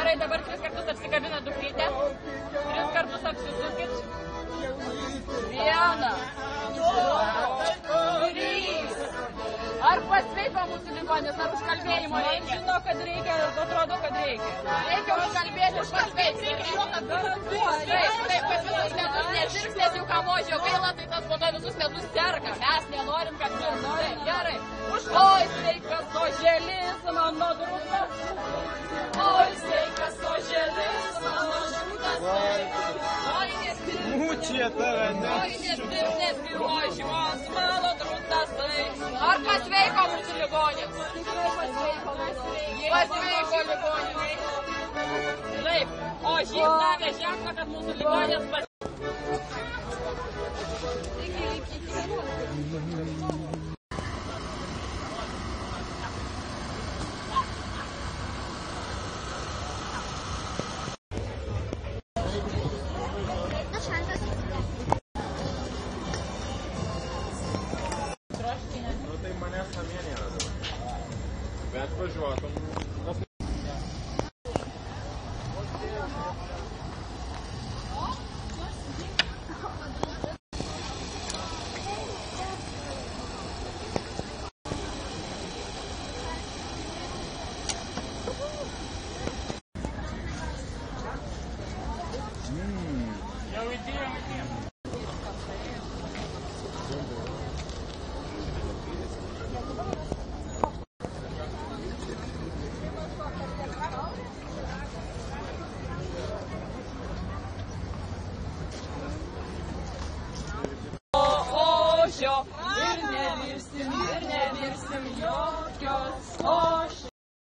Gerai, dabar 3 kartus apsikabina dukrytę. 3 kartus apsisukit. 1, 2, 3. Ar pasveiko mūsų ligonis, ar užkalbėjimo reikia? Žino, kad reikia, atrodo, kad reikia. Reikia užkalbėti, pasveikti. Reikia jo, kad garantuoja. Taip, kad visus metus nesirgs, nes jau kamožio gaila, tai tas po to visus metus serga. Mes nenorim, kad sirgtų. Gerai. Oi, sveikas oželis, mano drūtas. Oi, sveikas oželis, mano drūtas. Oi, nesvirvožimas, mano drūtas. Ar pasveiko mūsų ligonis? Pasveiko ligonis. Taip, o žyb davė ženklą, kad mūsų ligonis pasveiko. Tai manęs namie nėra dabar. Bet važiuotum. Jau įdėjom. Ir nevirsim jo.